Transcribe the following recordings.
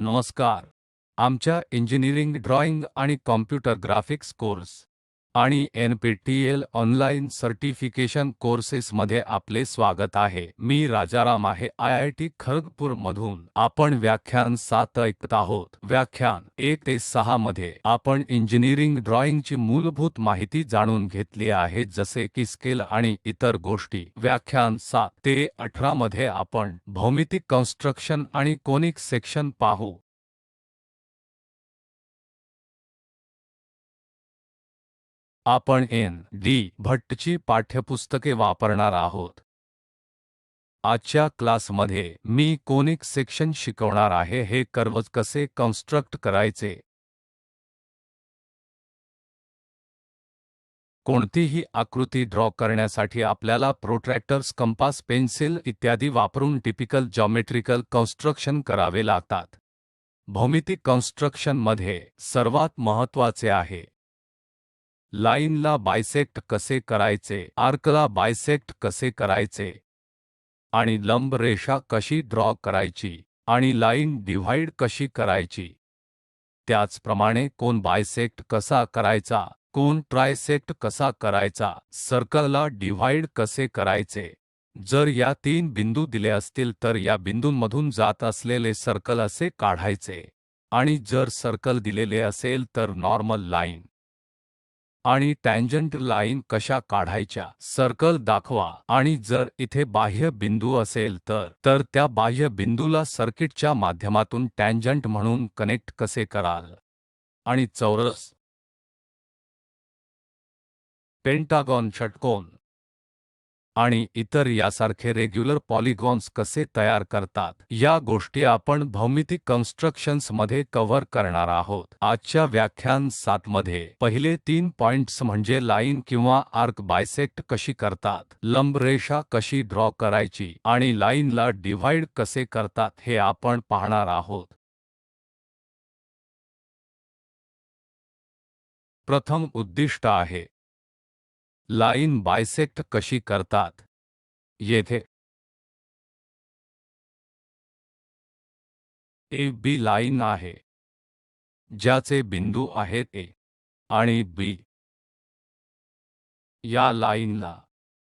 नमस्कार. आमच्या engineering drawing आणि कॉम्प्युटर ग्राफिक्स कोर्स आणि NPTEL ऑनलाईन सर्टिफिकेशन कोर्सेसमध्ये आपले स्वागत आहे. मी राजाराम आहे IIT खरगपूरमधून. आपण व्याख्यान 7 ऐकत आहोत. व्याख्यान 1 ते 6 मध्ये आपण इंजिनिअरिंग ड्रॉइंगची मूलभूत माहिती जाणून घेतली आहे, जसे की स्केल आणि इतर गोष्टी. व्याख्यान 7 ते 18 मध्ये आपण भौमितिक कन्स्ट्रक्शन आणि कोनिक सेक्शन पाहू. आपण ND भट्टची पाठ्यपुस्तके वापरणार आहोत. आजच्या क्लासमध्ये मी कोनिक सेक्शन शिकवणार आहे. हे कर्व्हज कसे कन्स्ट्रक्ट करायचे. कोणतीही आकृती ड्रॉ करण्यासाठी आपल्याला प्रोट्रॅक्टर्स, कंपास, पेन्सिल इत्यादी वापरून टिपिकल जॉमेट्रिकल कन्स्ट्रक्शन करावे लागतात. भौमितिक कन्स्ट्रक्शनमध्ये सर्वात महत्त्वाचे आहे लाईनला बायसेक्ट कसे करायचे, आर्कला बायसेक्ट कसे करायचे आणि लंब रेषा कशी ड्रॉ करायची आणि लाईन डिव्हाइड कशी करायची. त्याचप्रमाणे कोन बायसेक्ट कसा करायचा, कोन ट्रायसेक्ट कसा करायचा, सर्कलला डिव्हाइड कसे करायचे. जर या 3 बिंदू दिले असतील तर या बिंदूंमधून जात असलेले सर्कल असे काढायचे आणि जर सर्कल दिलेले असेल तर नॉर्मल लाईन आणि टँजंट लाईन कशा काढायच्या. सर्कल दाखवा आणि जर इथे बाह्य बिंदू असेल तर त्या बाह्य बिंदूला सर्किटच्या माध्यमातून टँजंट म्हणून कनेक्ट कसे कराल. आणि चौरस, पेंटागॉन, षटकोन आणि इतर यासारखे रेग्युलर पॉलिगॉन्स कसे तयार करतात, या गोष्टी आपण भौमितिक कन्स्ट्रक्शन्समध्ये कव्हर करणार आहोत. आजच्या व्याख्यान 7 मध्ये पहिले 3 पॉइंट्स म्हणजे लाईन किंवा आर्क बायसेक्ट कशी करतात, लंब रेषा कशी ड्रॉ करायची आणि लाईनला डिव्हाइड कसे करतात हे आपण पाहणार आहोत. प्रथम उद्दिष्ट आहे लाईन बायसेक्ट कशी करतात. येथे AB लाईन आहे ज्याचे बिंदू आहेत A आणि B. या लाईनला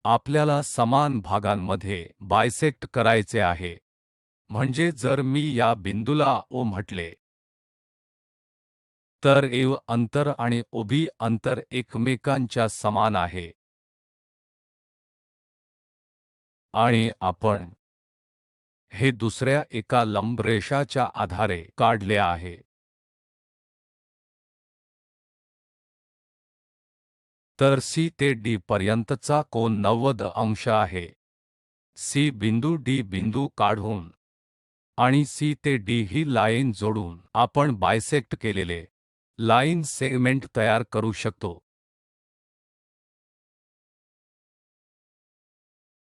आपल्याला समान भागांमध्ये बायसेक्ट करायचे आहे. म्हणजे जर मी या बिंदूला O म्हटले तर AO अंतर आणि OB अंतर एकमेकांच्या समान आहे आणि आपण हे दुसऱ्या एका लंबरेषाच्या आधारे काढले आहे. तर C ते D पर्यंतचा कोन 90 अंश आहे. C बिंदू D बिंदू काढून आणि C ते D ही लाईन जोडून आपण बायसेक्ट केलेले लाईन सेगमेंट तयार करू शकतो.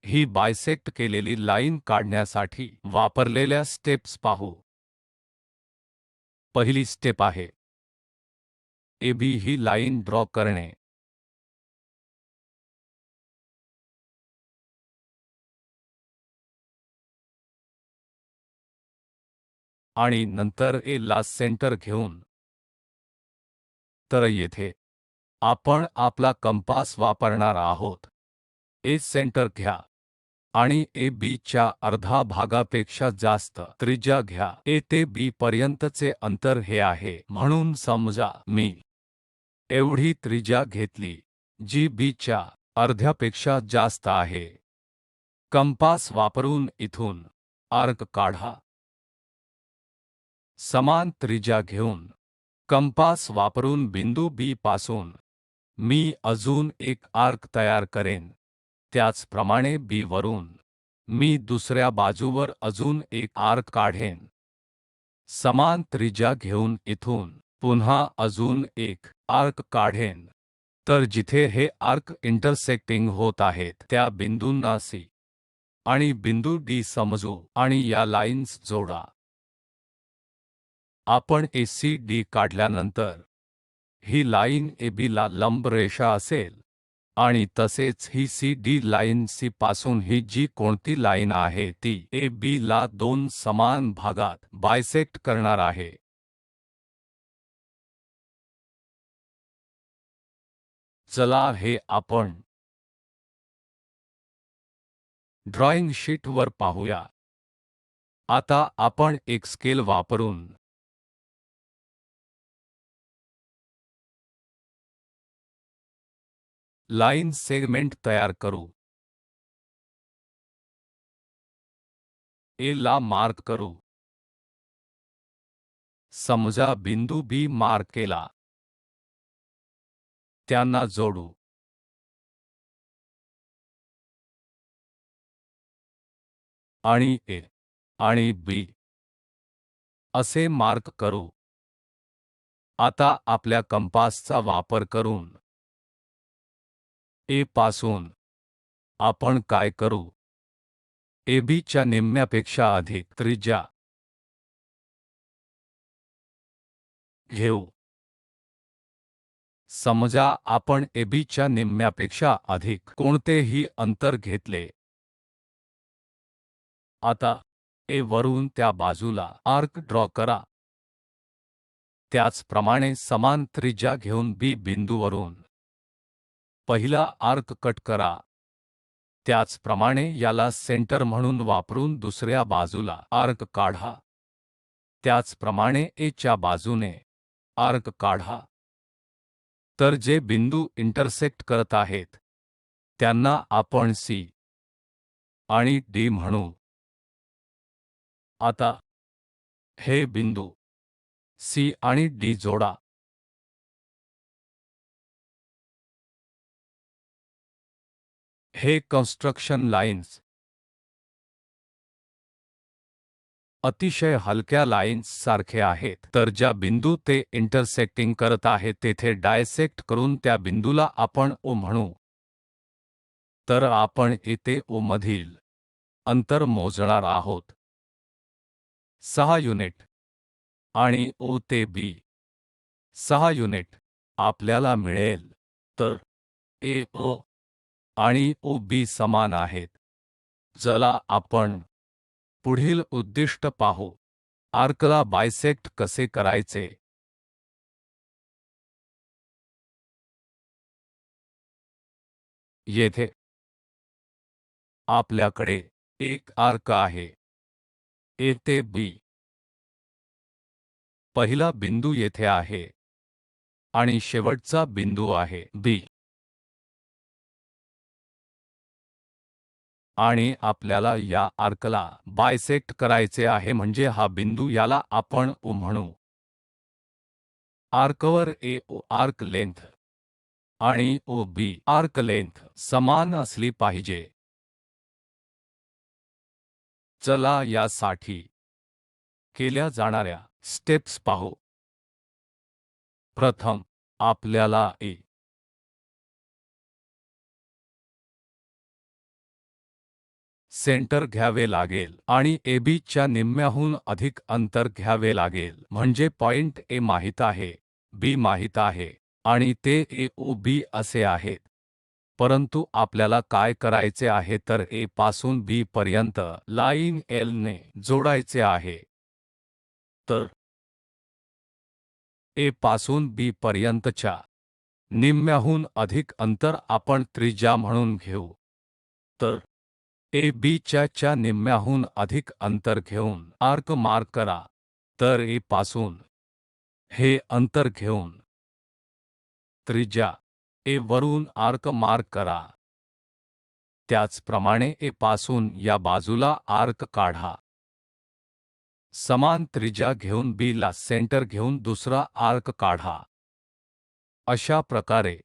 ही बायसेक्ट केलेली लाईन काढण्यासाठी वापरलेल्या स्टेप्स पाहू. पहिली स्टेप आहे AB ही लाईन ड्रॉ करणे. आणि नंतर A ला सेंटर घेऊन तर येथे आपण आपला कंपास वापरणार आहोत. A सेंटर घ्या आणि AB च्या अर्धा भागापेक्षा जास्त त्रिज्या घ्या. A ते B पर्यंतचे अंतर हे आहे, म्हणून समजा मी एवढी त्रिज्या घेतली जी B च्या अर्ध्यापेक्षा जास्त आहे. कंपास वापरून इथून आर्क काढा. समान त्रिज्या घेऊन कंपास वापरून बिंदू B पासून मी अजून एक आर्क तयार करेन. त्याचप्रमाणे B वरून मी दुसऱ्या बाजूवर अजून एक आर्क काढेन. समान त्रिज्या घेऊन इथून पुन्हा अजून एक आर्क काढेन. तर जिथे हे आर्क इंटरसेक्टिंग होत आहेत त्या बिंदूंना C आणि बिंदू D समजू आणि या लाईन्स जोडा. आपण ACD काढल्यानंतर ही लाईन AB ला लंब रेषा असेल आणि तसेच ही सी डी लाईन सी पासून ही जी कोणती लाईन आहे ती ए बी ला दोन समान भागात बायसेक्ट करणार आहे. चला हे आपण ड्रॉईंग शीटवर पाहूया. आता आपण एक स्केल वापरून लाईन सेगमेंट तयार करू. ए ला मार्क करू. समजा बिंदू बी मार्क केला. त्यांना जोडू. आणि ए आणि बी असे मार्क करू. आता आपल्या कंपासचा वापर करून ए पासून आपण काय करू? AB च्या निम्म्यापेक्षा अधिक त्रिज्या घेऊ. समजा आपण AB च्या निम्म्यापेक्षा अधिक कोणतेही अंतर घेतले. आता A वरून त्या बाजूला आर्क ड्रॉ करा. त्याचप्रमाणे समान त्रिज्या घेऊन B बिंदूवरून पहिला आर्क कट करा. त्याचप्रमाणे याला सेंटर म्हणून वापरून दुसऱ्या बाजूला आर्क काढा. त्याचप्रमाणे A च्या बाजूने आर्क काढा. तर जे बिंदू इंटरसेक्ट करत आहेत त्यांना आपण C आणि D म्हणू. आता हे बिंदू C आणि D जोडा. हे कन्स्ट्रक्शन लाईन्स अतिशय हलक्या लाईन्स सारखे आहेत. तर ज्या बिंदू ते इंटरसेक्टिंग करत आहेत तेथे डायसेक्ट करून त्या बिंदूला आपण O म्हणू. तर आपण A ते O मधील अंतर मोजणार आहोत. 6 युनिट आणि O ते B 6 युनिट आपल्याला मिळेल. तर AO आणि OB समान आहेत. चला आपण पुढील उद्दिष्ट पाहू. आर्कला बायसेक्ट कसे करायचे. येथे आपल्याकडे एक आर्क आहे A ते B. पहिला बिंदू येथे आहे आणि शेवटचा बिंदू आहे B. आणि आपल्याला या आर्कला बायसेक्ट करायचे आहे म्हणजे हा बिंदू याला आपण O म्हणू. आर्कवर AO आर्क लेंथ आणि OB आर्क लेंथ समान असली पाहिजे. चला यासाठी केल्या जाणाऱ्या स्टेप्स पाहू. प्रथम आपल्याला A सेंटर घ्यावे लागेल आणि AB च्या निम्म्याहून अधिक अंतर घ्यावे लागेल. म्हणजे पॉइंट A माहित आहे, B माहित आहे आणि ते AOB असे आहेत. परंतु आपल्याला काय करायचे आहे तर A पासून B पर्यंत लाईन L ने जोडायचे आहे. तर A पासून B पर्यंतच्या निम्म्याहून अधिक अंतर आपण त्रिज्या म्हणून घेऊ. तर AB च्या निम्म्याहून अधिक अंतर घेऊन आर्क मार्क करा. तर A पासून हे अंतर घेऊन त्रिज्या A वरून आर्क मार्क करा. त्याचप्रमाणे A पासून या बाजूला आर्क काढा. समान त्रिज्या घेऊन B ला सेंटर घेऊन दुसरा आर्क काढा. अशा प्रकारे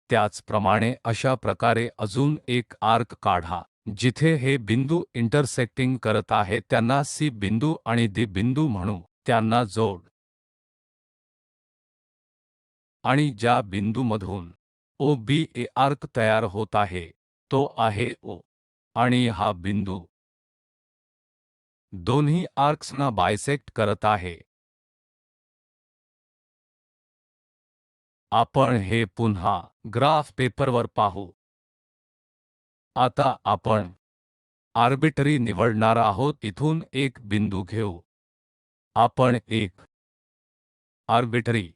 त्याचप्रमाणे अशा प्रकारे अजून एक आर्क काढा. जिथे हे बिंदू इंटरसेक्टिंग करत आहेत त्यांना C बिंदू आणि D बिंदू म्हणू. त्यांना जोड. आणि ज्या बिंदूमधून OB आर्क तयार होत आहे तो आहे O. आणि हा बिंदू दोन्ही आर्क्सना बायसेक्ट करत आहे. आपण हे पुन्हा ग्राफ पेपरवर पाहू. आता आपण आर्बिटरी निवडणार आहोत. इथून एक बिंदू घेऊ. आपण एक आर्बिटरी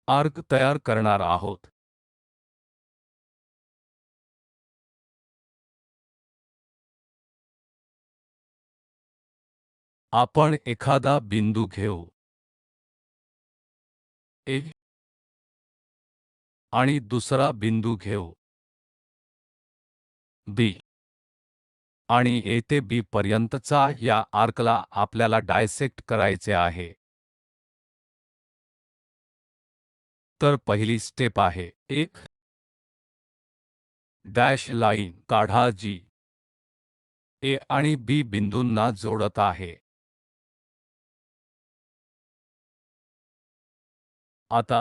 आर्क तयार करणार आहोत. आपण एखादा बिंदू घेऊ ए आणि दुसरा बिंदू घेऊ बी आणि ए ते बी पर्यंतचा या आर्कला आपल्याला डायसेक्ट करायचे आहे. तर पहिली स्टेप आहे एक डॅश लाईन काढा जी ए आणि बी बिंदूंना जोडत आहे. आता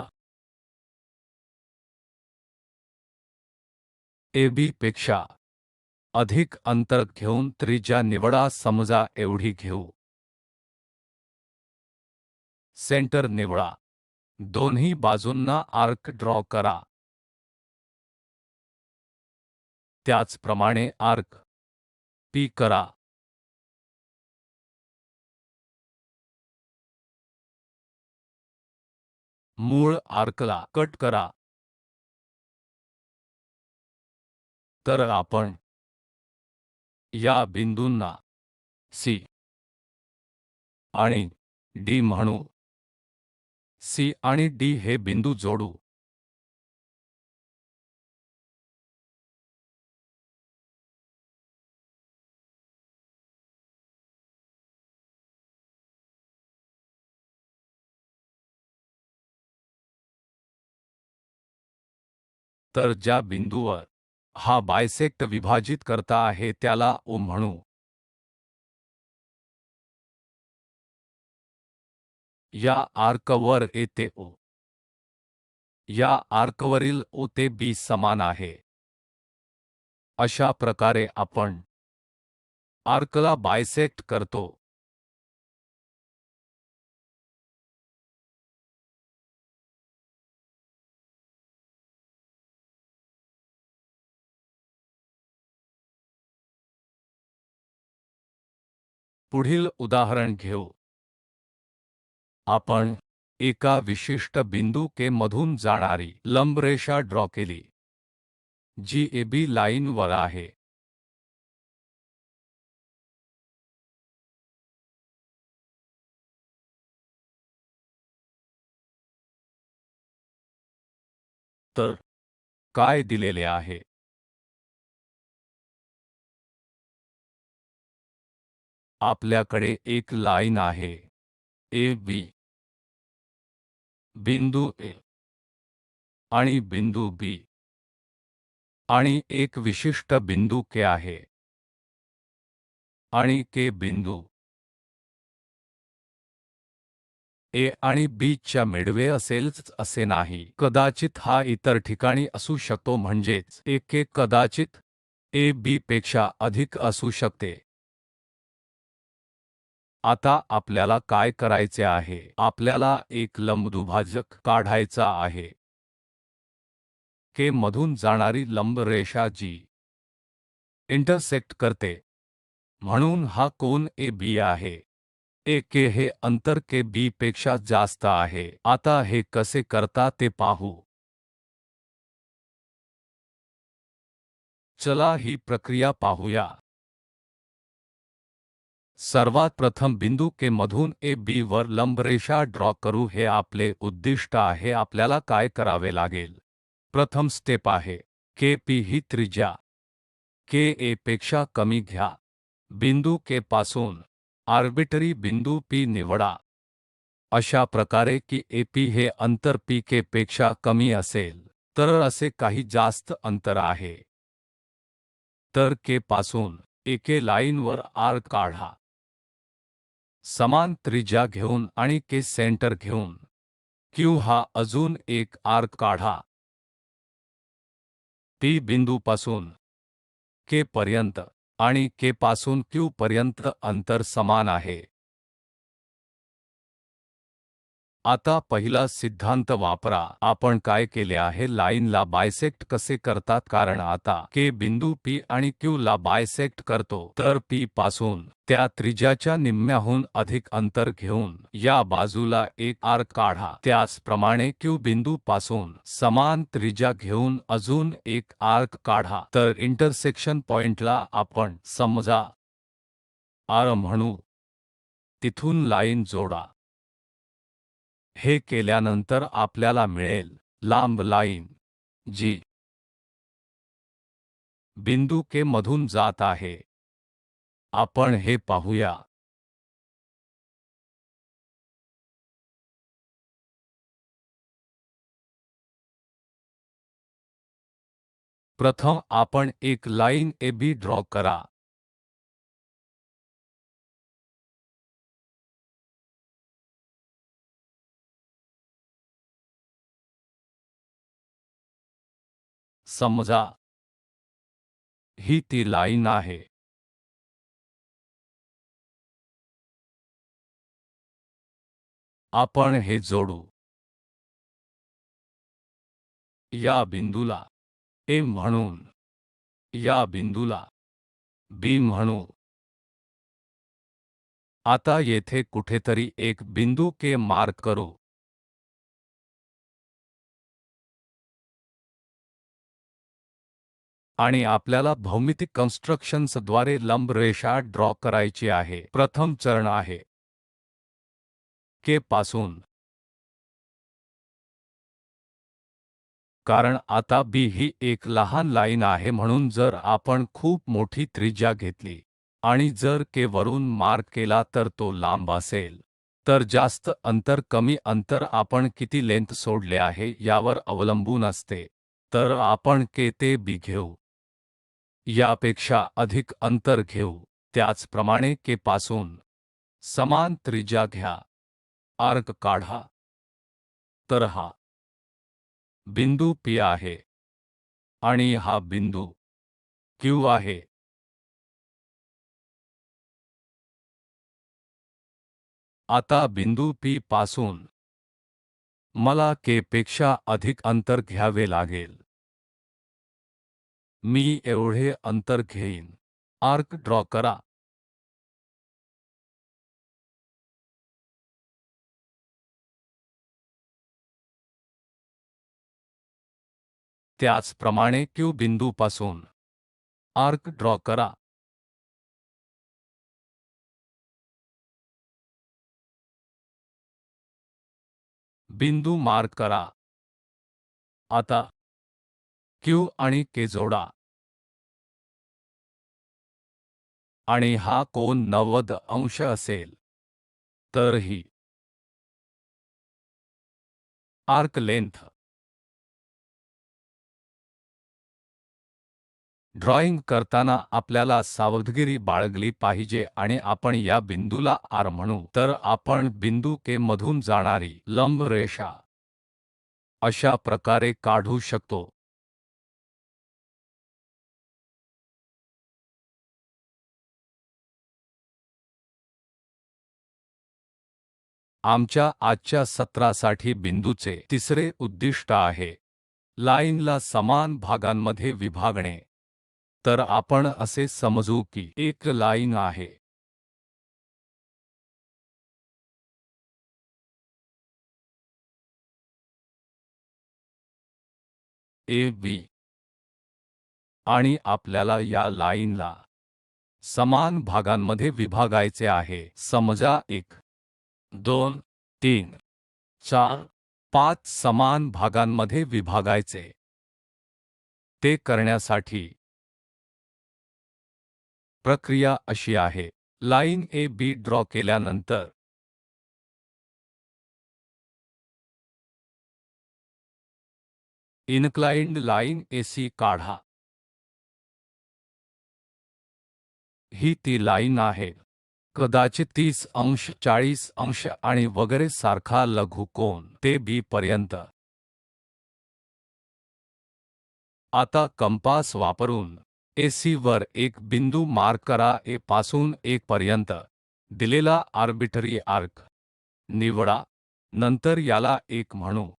ए बी पेक्षा अधिक अंतर घेऊन त्रिज्या निवडा. समजा एवढी घेऊ. सेंटर निवडा. दोन्ही बाजूंना आर्क ड्रॉ करा. त्याचप्रमाणे आर्क पी करा. मूळ आर्कला कट करा. तर आपण या बिंदूंना सी आणि डी म्हणू. सी आणि डी हे बिंदू जोडू. तर ज्या बिंदूवर हा बायसेक्ट विभाजित करता आहे त्याला ओ म्हणू. या आर्कवर ए ते ओ. या आर्कवरील ओ ते बी समान आहे. अशा प्रकारे आपण आर्कला बायसेक्ट करतो. पुढील उदाहरण घेऊ. आपण एका विशिष्ट बिंदू के मधून जाणारी लंबरेषा ड्रॉ केली जी ए बी लाईनवर आहे. तर काय दिलेले आहे. आपल्याकडे एक लाईन आहे ए बी. बिंदू ए आणि बिंदू बी आणि एक विशिष्ट बिंदू के आहे आणि के बिंदू ए आणि बी च्या मिडवे असेलच असे नाही. कदाचित हा इतर ठिकाणी असू शकतो. म्हणजेच ए के कदाचित ए बी पेक्षा अधिक असू शकते. आता आपल्याला काय करायचे आहे. आपल्याला एक लंबदुभाजक काढायचा आहे. के मधून जाणारी लंब रेषा जी इंटरसेक्ट करते. म्हणून हा कोन ए बी आहे. ए के हे अंतर के बी पेक्षा जास्त आहे. आता हे कसे करता ते पाहू. चला ही प्रक्रिया पाहूया. सर्वात प्रथम बिंदू के मधून ए बी वर लंबरेषा ड्रॉ करू. हे आपले उद्दिष्ट आहे. आपल्याला काय करावे लागेल. प्रथम स्टेप आहे के पी ही त्रिज्या के ए पेक्षा कमी घ्या. बिंदू के पासून आर्बिटरी बिंदू पी निवडा. अशा प्रकारे की ए पी हे अंतर पी के पेक्षा कमी असेल. तर असे काही जास्त अंतर आहे. तर के पासून एके लाईनवर आर्क काढा. समान त्रिज्या घेऊन आणि के सेंटर घेऊन क्यू हा अजून एक आर्क काढा. पी बिंदूपासून के पर्यंत आणि के पासून क्यू पर्यंत अंतर समान आहे. आता पहिला सिद्धांत वापरा. आपण काय केले आहे, लाईनला बायसेक्ट कसे करतात, कारण आता K बिंदू P आणि Q ला बायसेक्ट करतो. तर P पासून त्या त्रिज्याच्या निम्म्याहून अधिक अंतर घेऊन या बाजूला एक आर्क काढा. त्याचप्रमाणे Q बिंदू पासून समान त्रिज्या घेऊन अजून एक आर्क काढा. तर इंटरसेक्शन पॉइंटला आपण समजा R म्हणू, तिथून लाईन जोडा. हे केल्यानंतर आपल्याला मिळेल लांब लाईन जी बिंदू K मधून जात आहे. आपण हे पाहूया. प्रथम आपण एक लाईन AB ड्रॉ करा. समजा ही ती लाईन आहे. आपण हे जोडू. या बिंदूला A म्हणून, या बिंदूला B म्हणू. आता येथे कुठेतरी एक बिंदू K मार्क करू. आणि आपल्याला भौमितिक कन्स्ट्रक्शन्सद्वारे लंब रेषा ड्रॉ करायची आहे. प्रथम चरण आहे K पासून, कारण आता B ही एक लहान लाईन आहे, म्हणून जर आपण खूप मोठी त्रिज्या घेतली आणि जर K वरून मार्क केला तर तो लांब असेल. तर जास्त अंतर, कमी अंतर आपण किती लेंथ सोडले आहे यावर अवलंबून असते. तर आपण K ते B घेऊ. यापेक्षा अधिक अंतर घेऊ. त्याचप्रमाणे K पासून समान त्रिज्या घ्या. आर्क काढा. तर हा बिंदू P आहे आणि हा बिंदू Q आहे. आता बिंदू P पासून मला K पेक्षा अधिक अंतर घ्यावे लागेल. मी एवढे अंतर घेईन. आर्क ड्रॉ करा. त्याचप्रमाणे Q बिंदूपासून आर्क ड्रॉ करा. बिंदू मार्क करा. आता Q आणि K जोडा. आणि हा कोन 90 अंश असेल. तर ही आर्क लेंथ. ड्रॉइंग करताना आपल्याला सावधगिरी बाळगली पाहिजे आणि आपण या बिंदूला R म्हणू. तर आपण बिंदू K मधून जाणारी लंब रेषा अशा प्रकारे काढू शकतो. आमच्या आजच्या सत्रासाठी बिंदूचे तिसरे उद्दिष्ट आहे लाईनला समान भागांमध्ये विभागणे. तर आपण असे समजू की एक लाईन आहे. AB आणि आपल्याला या लाईनला समान भागांमध्ये विभागायचे आहे. समजा 1 2 3 4 5 समान भागांमध्ये विभागायचे. ते करण्यासाठी प्रक्रिया अशी आहे. लाईन AB ड्रॉ केल्यानंतर इनक्लाइंड लाईन AC काढा. ही ती लाईन आहे. कदाचित 30 अंश, 40 अंश आणि वगैरे सारखा लघु कोन ते B पर्यंत. आता कंपास वापरून AC वर एक बिंदू मार्क करा. A पासून 1 पर्यंत दिलेला आर्बिटरी आर्क निवडा. नंतर याला 1 म्हणू.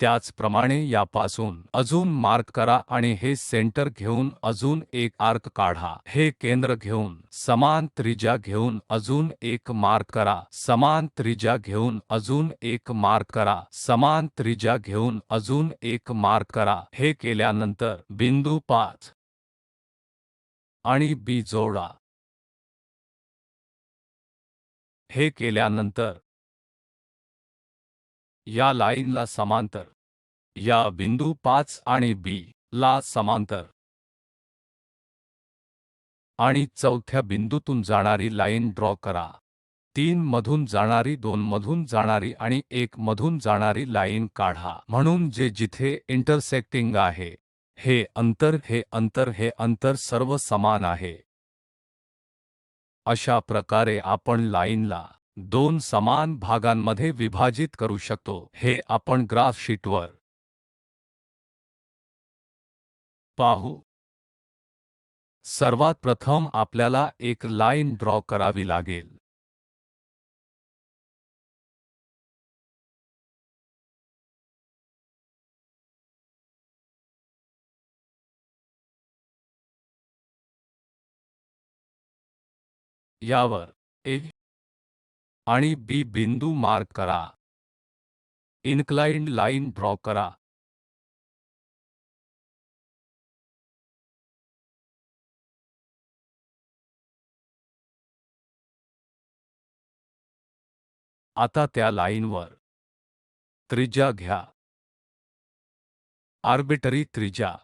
त्याचप्रमाणे यापासून अजून मार्क करा आणि हे सेंटर घेऊन अजून एक आर्क काढा. हे केंद्र घेऊन समान त्रिज्या घेऊन अजून एक मार्क करा. समान त्रिज्या घेऊन अजून एक मार्क करा. समान त्रिज्या घेऊन अजून एक मार्क करा. हे केल्यानंतर बिंदू 5 आणि B जोडा. हे केल्यानंतर या लाईनला समांतर या बिंदू 5 आणि B ला समांतर आणि चौथ्या बिंदूतून जाणारी लाईन ड्रॉ करा. 3 मधून जाणारी, 2 मधून जाणारी आणि 1 मधून जाणारी लाईन काढा. म्हणून जे जिथे इंटरसेक्टिंग आहे, हे अंतर, हे अंतर, हे अंतर सर्व समान आहे. अशा प्रकारे आपण लाईनला 2 समान भागांमध्ये विभाजित करू शकतो. हे आपण ग्राफ शीटवर पाहू. सर्वात प्रथम आपल्याला एक लाईन ड्रॉ करावी लागेल. यावर A आणि B बिंदू मार्क करा. इन्क्लाइन्ड लाईन ड्रॉ करा. आता त्या लाईनवर त्रिज्या घ्या. आर्बिटरी त्रिज्या.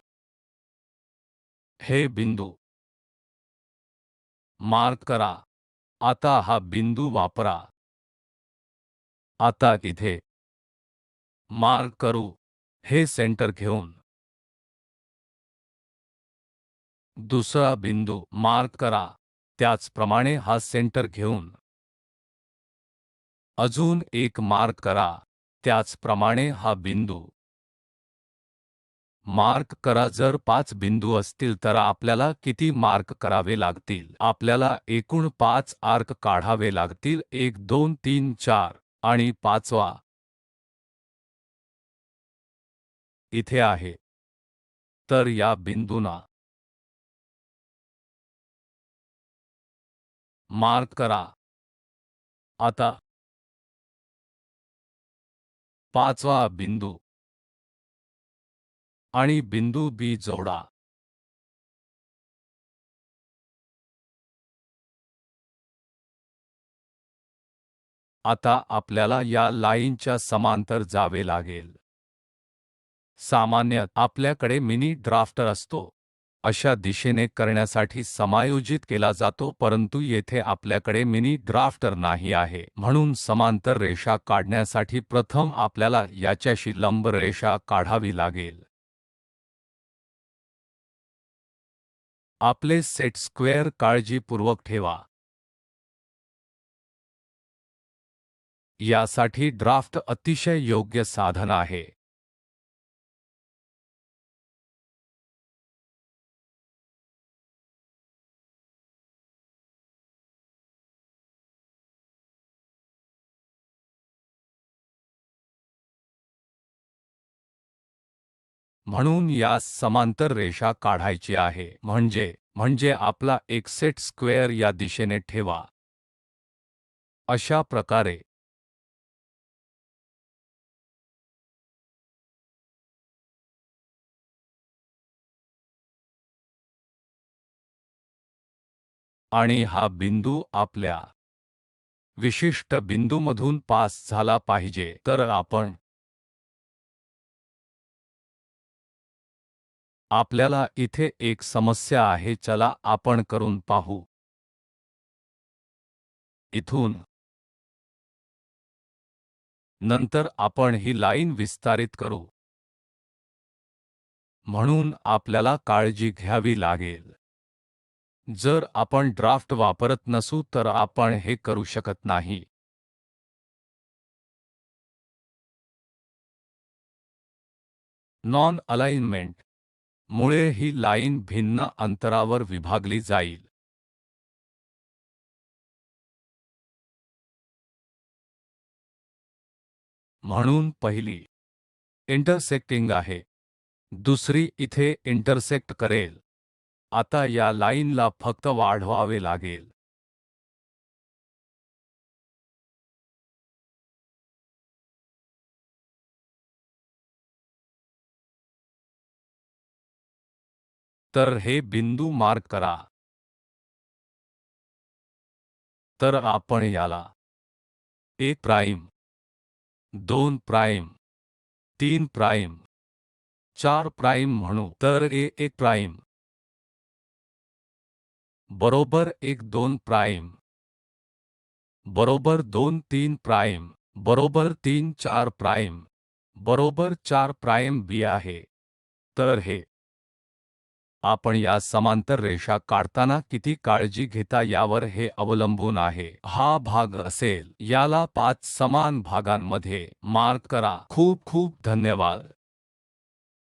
हे बिंदू मार्क करा. आता हा बिंदू वापरा. आता इथे मार्क करू. हे सेंटर घेऊन दुसरा बिंदू मार्क करा. त्याचप्रमाणे हा सेंटर घेऊन अजून एक मार्क करा. त्याचप्रमाणे हा बिंदू मार्क करा. जर 5 बिंदू असतील तर आपल्याला किती मार्क करावे लागतील? आपल्याला एकूण 5 आर्क काढावे लागतील. 1 2 3 4 आणि 5वा इथे आहे. तर या बिंदूंना मार्क करा. आता 5वा बिंदू आणि बिंदू B जोडा. आता आपल्याला या लाईनच्या समांतर जावे लागेल. सामान्यत आपल्याकडे मिनी ड्राफ्टर असतो. अशा दिशेने करण्यासाठी समायोजित केला जातो, परंतु येथे आपल्याकडे मिनी ड्राफ्टर नाही आहे. म्हणून समांतर रेषा काढण्यासाठी प्रथम आपल्याला याच्याशी लंब रेषा काढावी लागेल. आपले सेट स्क्वेअर काळजीपूर्वक ठेवा. यासाठी ड्राफ्ट अतिशय योग्य साधन आहे. म्हणून यास समांतर रेषा काढायची आहे. म्हणजे आपला एक सेट स्क्वेअर या दिशेने ठेवा. अशा प्रकारे आणि हा बिंदू आपल्या विशिष्ट बिंदूमधून पास झाला पाहिजे. तर आपल्याला इथे एक समस्या आहे. चला आपण करून पाहू. इथून नंतर आपण ही लाईन विस्तारित करू. म्हणून आपल्याला काळजी घ्यावी लागेल. जर आपण ड्राफ्ट वापरत नसू तर आपण हे करू शकत नाही. नॉन अलाइनमेंट मुळे ही लाईन भिन्न अंतरावर विभागली जाईल. म्हणून पहिली इंटरसेक्टिंग आहे, दुसरी इथे इंटरसेक्ट करेल. आता या लाईनला फक्त वाढवावे लागेल. तर हे बिंदू मार्क करा. तर आपण याला 1 प्राइम, 2 प्राइम, 3 प्राइम, 4 प्राइम म्हणू. तर A1 प्राइम बरोबर 1 2 प्राइम बरोबर 2 3 प्राइम बरोबर 3 4 प्राइम बरोबर 4 प्राइम बी आहे. तर हे आपण या समांतर रेषा काढताना किती काळजी घेता यावर हे अवलंबून आहे. हा भाग असेल, याला 5 समान भागांमध्ये मार्क करा. खूप खूप धन्यवाद.